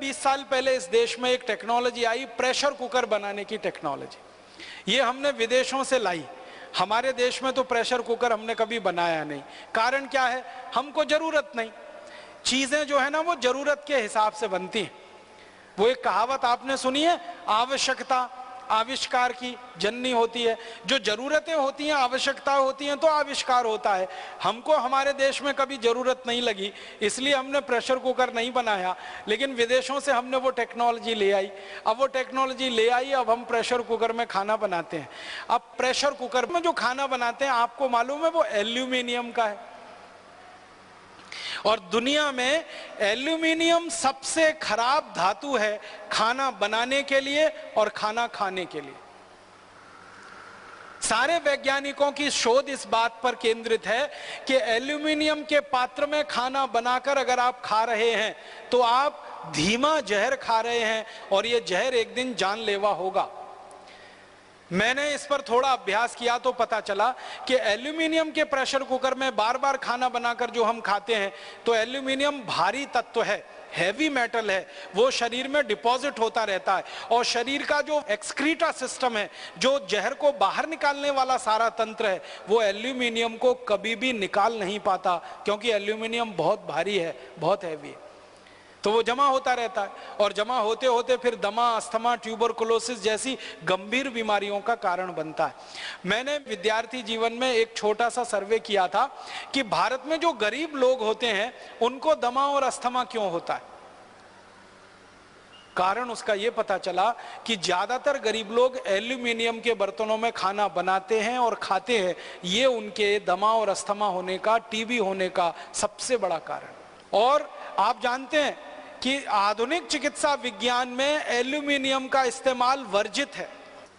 20 साल पहले इस देश में एक टेक्नोलॉजी आई, प्रेशर कुकर बनाने की टेक्नोलॉजी। ये हमने विदेशों से लाई। हमारे देश में तो प्रेशर कुकर हमने कभी बनाया नहीं। कारण क्या है? हमको जरूरत नहीं। चीजें जो है ना वो जरूरत के हिसाब से बनती हैं। वो एक कहावत आपने सुनी है, आवश्यकता आविष्कार की जननी होती है। जो जरूरतें होती हैं, आवश्यकता होती हैं, तो आविष्कार होता है। हमको हमारे देश में कभी जरूरत नहीं लगी, इसलिए हमने प्रेशर कुकर नहीं बनाया, लेकिन विदेशों से हमने वो टेक्नोलॉजी ले आई। अब वो टेक्नोलॉजी ले आई, अब हम प्रेशर कुकर में खाना बनाते हैं। अब प्रेशर कुकर में जो खाना बनाते हैं, आपको मालूम है वो एल्यूमिनियम का है। और दुनिया में एल्यूमिनियम सबसे खराब धातु है खाना बनाने के लिए और खाना खाने के लिए। सारे वैज्ञानिकों की शोध इस बात पर केंद्रित है कि एल्यूमिनियम के पात्र में खाना बनाकर अगर आप खा रहे हैं तो आप धीमा जहर खा रहे हैं, और यह जहर एक दिन जानलेवा होगा। मैंने इस पर थोड़ा अभ्यास किया तो पता चला कि एल्यूमिनियम के प्रेशर कुकर में बार बार खाना बनाकर जो हम खाते हैं, तो एल्यूमिनियम भारी तत्व है, हैवी मेटल है, वो शरीर में डिपॉजिट होता रहता है। और शरीर का जो एक्सक्रीटा सिस्टम है, जो जहर को बाहर निकालने वाला सारा तंत्र है, वो एल्यूमिनियम को कभी भी निकाल नहीं पाता, क्योंकि एल्यूमिनियम बहुत भारी है, बहुत हैवी है। तो वो जमा होता रहता है, और जमा होते होते फिर दमा, अस्थमा, ट्यूबरकुलोसिस जैसी गंभीर बीमारियों का कारण बनता है। मैंने विद्यार्थी जीवन में एक छोटा सा सर्वे किया था कि भारत में जो गरीब लोग होते हैं उनको दमा और अस्थमा क्यों होता है। कारण उसका ये पता चला कि ज्यादातर गरीब लोग एल्यूमिनियम के बर्तनों में खाना बनाते हैं और खाते हैं। ये उनके दमा और अस्थमा होने का, टीबी होने का सबसे बड़ा कारण। और आप जानते हैं कि आधुनिक चिकित्सा विज्ञान में एल्यूमिनियम का इस्तेमाल वर्जित है।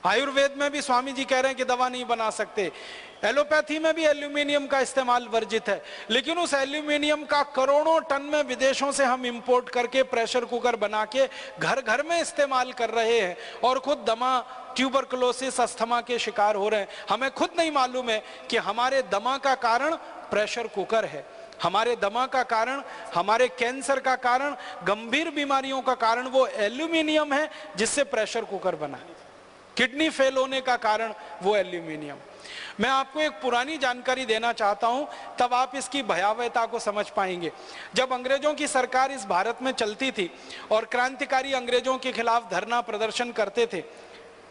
आयुर्वेद में भी स्वामी जी कह रहे हैं कि दवा नहीं बना सकते, एलोपैथी में भी एल्यूमिनियम का इस्तेमाल वर्जित है। लेकिन उस एल्यूमिनियम का करोड़ों टन में विदेशों से हम इंपोर्ट करके प्रेशर कुकर बना के घर घर में इस्तेमाल कर रहे हैं, और खुद दमा, ट्यूबरकुलोसिस, अस्थमा के शिकार हो रहे हैं। हमें खुद नहीं मालूम है कि हमारे दमा का कारण प्रेशर कुकर है, हमारे दमा का कारण, हमारे कैंसर का कारण, गंभीर बीमारियों का कारण वो एल्यूमिनियम है जिससे प्रेशर कुकर बना है। किडनी फेल होने का कारण वो एल्यूमिनियम। मैं आपको एक पुरानी जानकारी देना चाहता हूं, तब आप इसकी भयावहता को समझ पाएंगे। जब अंग्रेजों की सरकार इस भारत में चलती थी और क्रांतिकारी अंग्रेजों के खिलाफ धरना प्रदर्शन करते थे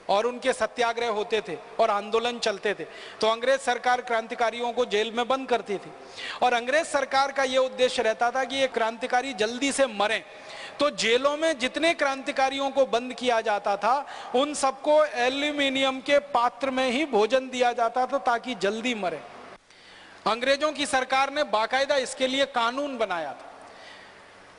और उनके सत्याग्रह होते थे और आंदोलन चलते थे, तो अंग्रेज सरकार क्रांतिकारियों को जेल में बंद करती थी। और अंग्रेज सरकार का यह उद्देश्य रहता था कि ये क्रांतिकारी जल्दी से मरें। तो जेलों में जितने क्रांतिकारियों को बंद किया जाता था, उन सबको एल्यूमिनियम के पात्र में ही भोजन दिया जाता था ताकि जल्दी मरे। अंग्रेजों की सरकार ने बाकायदा इसके लिए कानून बनाया था।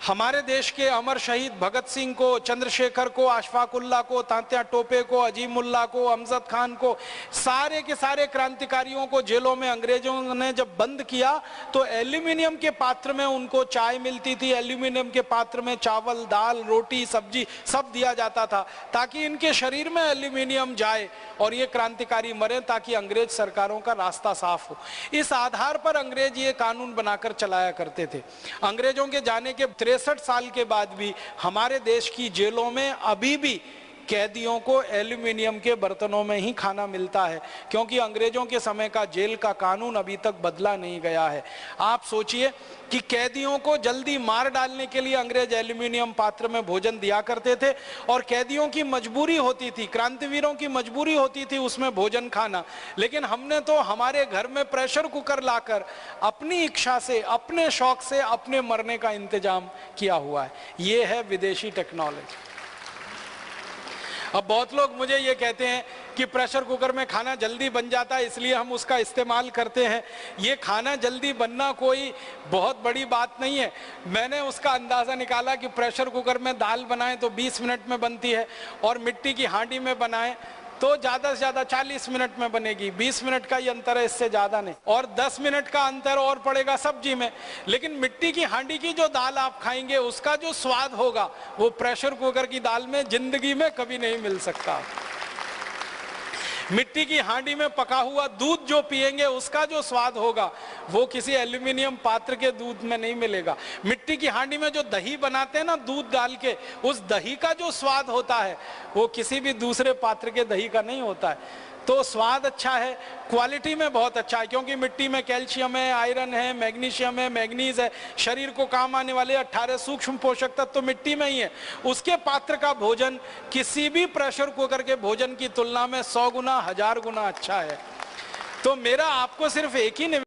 हमारे देश के अमर शहीद भगत सिंह को, चंद्रशेखर को, अशफाकुल्ला को, तात्या टोपे को, अजीमुल्ला को, अमजद खान को, सारे के सारे क्रांतिकारियों को जेलों में अंग्रेजों ने जब बंद किया तो एल्यूमिनियम के पात्र में उनको चाय मिलती थी, एल्यूमिनियम के पात्र में चावल, दाल, रोटी, सब्जी सब दिया जाता था, ताकि इनके शरीर में एल्यूमिनियम जाए और ये क्रांतिकारी मरे, ताकि अंग्रेज सरकारों का रास्ता साफ हो। इस आधार पर अंग्रेज ये कानून बनाकर चलाया करते थे। अंग्रेजों के जाने के 63 साल के बाद भी हमारे देश की जेलों में अभी भी कैदियों को एल्यूमिनियम के बर्तनों में ही खाना मिलता है, क्योंकि अंग्रेजों के समय का जेल का कानून अभी तक बदला नहीं गया है। आप सोचिए कि कैदियों को जल्दी मार डालने के लिए अंग्रेज एल्यूमिनियम पात्र में भोजन दिया करते थे, और कैदियों की मजबूरी होती थी, क्रांतिवीरों की मजबूरी होती थी उसमें भोजन खाना। लेकिन हमने तो हमारे घर में प्रेशर कुकर लाकर अपनी इच्छा से, अपने शौक से, अपने मरने का इंतजाम किया हुआ है। ये है विदेशी टेक्नोलॉजी। अब बहुत लोग मुझे ये कहते हैं कि प्रेशर कुकर में खाना जल्दी बन जाता है इसलिए हम उसका इस्तेमाल करते हैं। ये खाना जल्दी बनना कोई बहुत बड़ी बात नहीं है। मैंने उसका अंदाज़ा निकाला कि प्रेशर कुकर में दाल बनाएं तो 20 मिनट में बनती है, और मिट्टी की हांडी में बनाएं तो ज़्यादा से ज़्यादा 40 मिनट में बनेगी। 20 मिनट का ही अंतर है, इससे ज़्यादा नहीं। और 10 मिनट का अंतर और पड़ेगा सब्जी में। लेकिन मिट्टी की हांडी की जो दाल आप खाएंगे उसका जो स्वाद होगा वो प्रेशर कुकर की दाल में जिंदगी में कभी नहीं मिल सकता। मिट्टी की हांडी में पका हुआ दूध जो पिएंगे उसका जो स्वाद होगा वो किसी एल्यूमिनियम पात्र के दूध में नहीं मिलेगा। मिट्टी की हांडी में जो दही बनाते हैं ना दूध डाल के, उस दही का जो स्वाद होता है वो किसी भी दूसरे पात्र के दही का नहीं होता है। तो स्वाद अच्छा है, क्वालिटी में बहुत अच्छा है, क्योंकि मिट्टी में कैल्शियम है, आयरन है, मैग्नीशियम है, मैग्नीज है, शरीर को काम आने वाले 18 सूक्ष्म पोषक तत्व तो मिट्टी में ही है। उसके पात्र का भोजन किसी भी प्रेशर कुकर के भोजन की तुलना में 100 गुना 1000 गुना अच्छा है। तो मेरा आपको सिर्फ एक ही